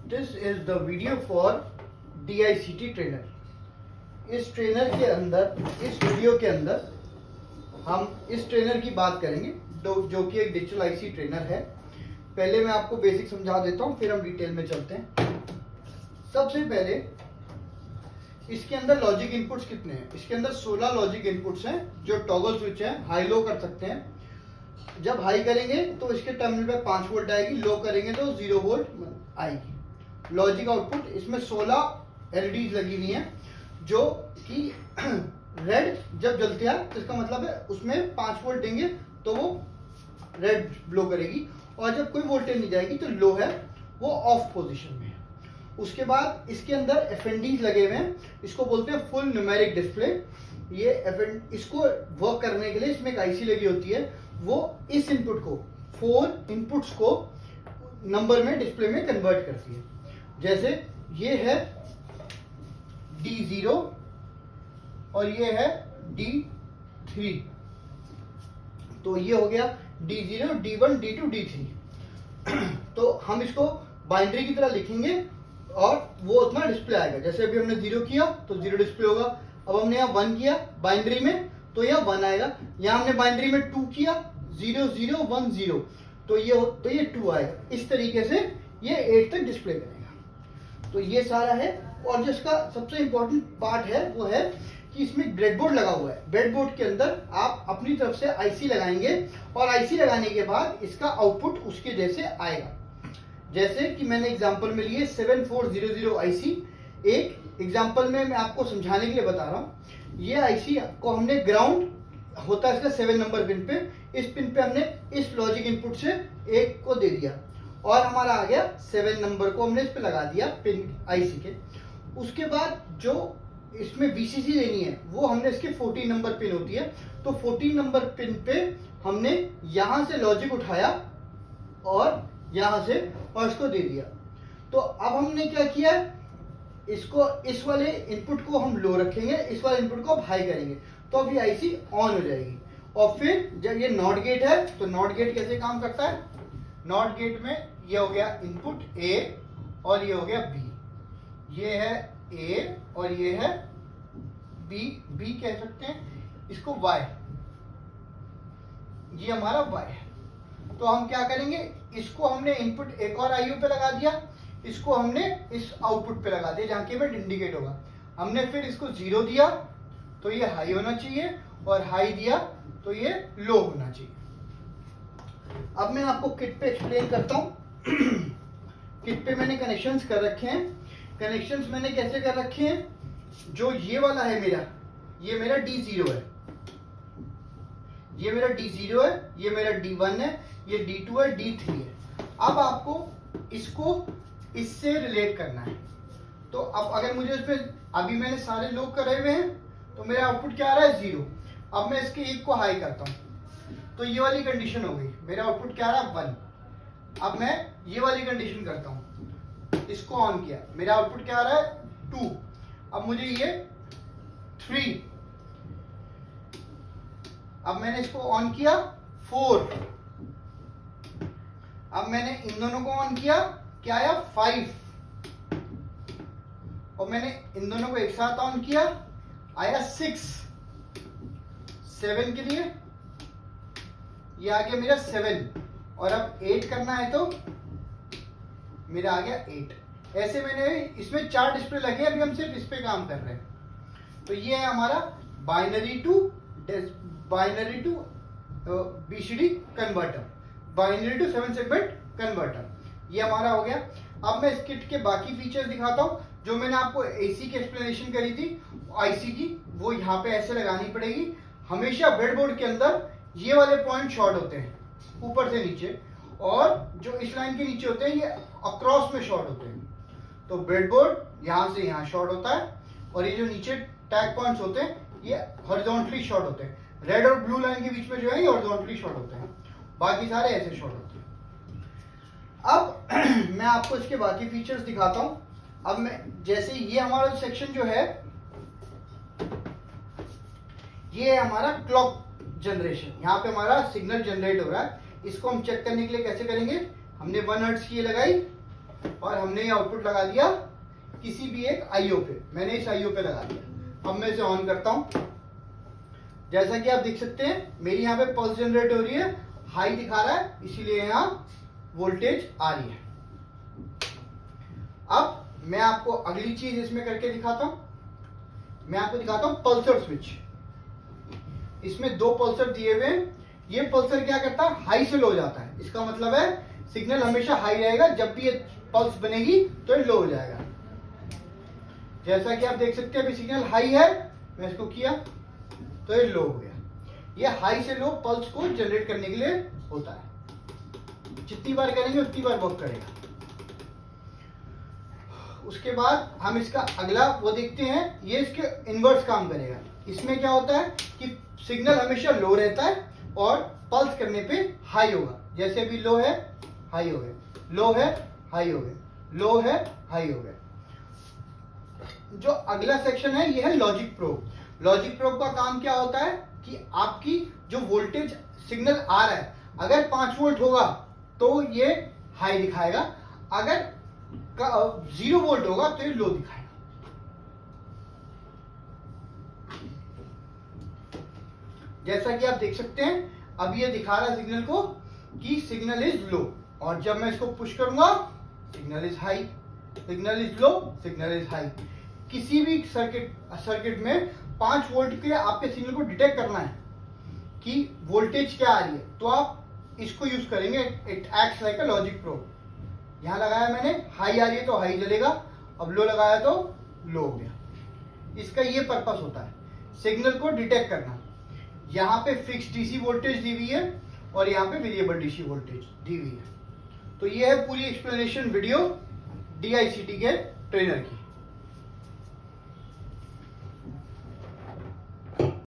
This is the video for DICT trainer. इस trainer के अंदर, इस वीडियो के अंदर हम इस ट्रेनर की बात करेंगे जो कि एक डिजिटल आईसी ट्रेनर है। पहले मैं आपको बेसिक समझा देता हूँ, फिर हम डिटेल में चलते हैं। सबसे पहले इसके अंदर लॉजिक इनपुट्स कितने हैं? इसके अंदर 16 लॉजिक इनपुट्स हैं जो टॉगल स्विच है, हाई लो कर सकते हैं। जब हाई करेंगे तो इसके टर्मिनल पे 5 वोल्ट आएगी, लो करेंगे तो 0 वोल्ट आएगी। लॉजिक आउटपुट इसमें 16 एलईडीज लगी हुई हैं जो कि रेड जब जलती है तो इसका मतलब है उसमें 5 वोल्ट देंगे तो वो रेड ब्लो करेगी, और जब कोई वोल्टेज नहीं जाएगी तो लो है, वो ऑफ पोजीशन में है। उसके बाद इसके अंदर एफएनडीज लगे हुए हैं, इसको बोलते हैं फुल न्यूमेरिक डिस्प्ले। ये इसको वर्क करने के लिए इसमें एक आईसी लगी होती है, वो इस इनपुट को 4 इनपुट्स को नंबर में डिस्प्ले में कन्वर्ट करती है। जैसे ये है D0 और ये है D3, तो ये हो गया D0, D1, D2, D3। तो हम इसको बाइनरी की तरह लिखेंगे और वो उतना डिस्प्ले आएगा। जैसे अभी हमने 0 किया तो 0 डिस्प्ले होगा, अब हमने यहाँ 1 किया बाइनरी में तो यहाँ 1 आएगा, यहाँ हमने बाइनरी में 2 किया 0 0 1 0 तो ये 2 आएगा। इस तरीके से ये 8 तक डिस्प्ले करेगा। तो ये सारा है। और जिसका सबसे इंपॉर्टेंट पार्ट है वो है कि इसमें ब्रेडबोर्ड लगा हुआ है। ब्रेडबोर्ड के अंदर आप अपनी तरफ से आईसी लगाएंगे और आईसी लगाने के बाद इसका आउटपुट उसके जैसे आएगा। जैसे कि मैंने एग्जांपल में लिए 7400 आईसी। एक एग्जांपल में मैं आपको समझाने के लिए बता रहा हूँ। ये आईसी को हमने ग्राउंड होता है इसका 7 नंबर पिन पे, इस पिन पे हमने इस लॉजिक इनपुट से एक को दे दिया और हमारा आ गया 7 नंबर को हमने इस पे लगा दिया पिन आईसी के। उसके बाद जो इसमें वीसीसी लेनी है वो हमने इसके 14 नंबर पिन होती है, तो 14 नंबर पिन पे हमने यहां से लॉजिक उठाया और यहां से और इसको दे दिया। तो अब हमने क्या किया, इसको इस वाले इनपुट को हम लो रखेंगे, इस वाले इनपुट को हाई करेंगे तो अभी आईसी ऑन हो जाएगी। और फिर जब ये नॉट गेट है तो नॉट गेट कैसे काम करता है? नॉट गेट में ये हो गया इनपुट ए और ये हो गया बी, ये है ए और ये है बी कह सकते हैं इसको वाई, ये हमारा वाई है। तो हम क्या करेंगे, इसको हमने इनपुट एक और आईओ पे लगा दिया, इसको हमने इस आउटपुट पे लगा दिया जहां केवल इंडिकेट होगा। हमने फिर इसको 0 दिया तो ये हाई होना चाहिए और हाई दिया तो ये लो होना चाहिए। अब मैं आपको किट पे एक्सप्लेन करता हूं। किट पे मैंने कनेक्शंस कर रखे हैं। कनेक्शंस मैंने कैसे कर रखे हैं, जो ये वाला है मेरा, ये मेरा D0 है, ये मेरा D0 है, ये मेरा D1 है, ये D2 है, D3 है। अब आपको इसको इससे रिलेट करना है। तो अब अगर मुझे इसमें अभी मैंने सारे लो करे हुए हैं तो मेरा आउटपुट क्या आ रहा है 0। अब मैं इसके एक को हाई करता हूं तो ये वाली कंडीशन हो गई, मेरा आउटपुट क्या आ रहा है 1। अब मैं ये वाली कंडीशन करता हूं, इसको ऑन किया, मेरा आउटपुट क्या आ रहा है 2। अब मुझे ये 3, अब मैंने इसको ऑन किया 4, अब मैंने इन दोनों को ऑन किया, क्या आया 5, और मैंने इन दोनों को एक साथ ऑन किया, आया 6। 7 के लिए ये आ गया मेरा 7, और अब 8 करना है तो मेरा आ गया 8। ऐसे मैंने इसमें 4 डिस्प्ले लगे, अभी हम सिर्फ इस पे काम कर रहे हैं। तो ये है हमारा binary to BCD converter, binary to 7 segment converter, ये हमारा हो गया। अब मैं इस किट के बाकी फीचर्स दिखाता हूं। जो मैंने आपको एसी की एक्सप्लेनेशन करी थी आईसी की, वो यहाँ पे ऐसे लगानी पड़ेगी। हमेशा ब्रेडबोर्ड के अंदर ये वाले पॉइंट शॉर्ट होते हैं ऊपर से नीचे, और जो इस लाइन के नीचे होते हैं ये अक्रॉस में शॉर्ट होते हैं। तो ब्रेडबोर्ड यहाँ से यहाँ शॉर्ट होता है और ये जो नीचे टैग पॉइंट्स होते हैं ये हॉरिजॉन्टली शॉर्ट होते हैं। रेड और ब्लू लाइन के बीच में जो है ये हॉरिजॉन्टली शॉर्ट होते हैं, बाकी सारे ऐसे शॉर्ट होते हैं। अब मैं आपको इसके बाकी फीचर्स दिखाता हूं। अब मैं जैसे ये हमारा सेक्शन जो है ये है हमारा क्लॉक जनरेशन, यहाँ पे हमारा सिग्नल जनरेट हो रहा है। इसको हम चेक करने के लिए कैसे करेंगे, हमने 1 हर्ट्ज की लगाई और हमने ये आउटपुट लगा दिया किसी भी एक आईओ पे। मैंने इस आईओ पे लगा दिया। अब मैं इसे ऑन करता हूं। जैसा कि आप देख सकते हैं मेरी यहाँ पे पल्स जनरेट हो रही है, हाई दिखा रहा है, इसीलिए यहाँ वोल्टेज आ रही है। अब मैं आपको अगली चीज इसमें करके दिखाता हूं। मैं आपको दिखाता हूं पल्सर स्विच। इसमें दो पल्सर दिए हुए हैं। ये पल्सर क्या करता है, हाई से लो जाता है। इसका मतलब है सिग्नल हमेशा हाई रहेगा, जब भी ये पल्स बनेगी तो ये लो हो जाएगा। जैसा कि आप देख सकते हैं अभी सिग्नल हाई है, मैं इसको किया तो ये लो हो गया। ये हाई से लो पल्स को जनरेट करने के लिए होता है। जितनी बार करेंगे उतनी बार वर्क करेगा। उसके बाद हम इसका अगला वो देखते हैं, ये इसके इनवर्स काम करेगा। इसमें क्या होता है कि सिग्नल हमेशा लो रहता है और पल्स करने पे हाई होगा। जैसे अभी लो है, हाई हो गए, लो है, हाई हो गए, लो है, हाई हो गए। जो अगला सेक्शन है ये है लॉजिक प्रोब। लॉजिक प्रोब का काम क्या होता है कि आपकी जो वोल्टेज सिग्नल आ रहा है, अगर 5 वोल्ट होगा तो ये हाई दिखाएगा, अगर 0 वोल्ट होगा तो ये लो दिखाएगा। जैसा कि आप देख सकते हैं अब ये दिखा रहा है सिग्नल को कि सिग्नल इज लो, और जब मैं इसको पुश करूंगा signal is high, signal is low, signal is high. किसी भी सर्किट में 5 वोल्ट के आपके सिग्नल को डिटेक्ट करना है कि वोल्टेज क्या आ रही है, तो आप इसको यूज करेंगे। It acts like a logic probe. यहां लगाया मैंने, हाई आ रही है तो हाई जलेगा, अब लो लगाया तो लो हो गया। इसका ये पर्पस होता है सिग्नल को डिटेक्ट करना। यहाँ पे फिक्स डीसी वोल्टेज दी हुई है और यहाँ पे वेरिएबल डीसी वोल्टेज दी हुई है। तो ये है पूरी एक्सप्लेनेशन वीडियो DICT के ट्रेनर की।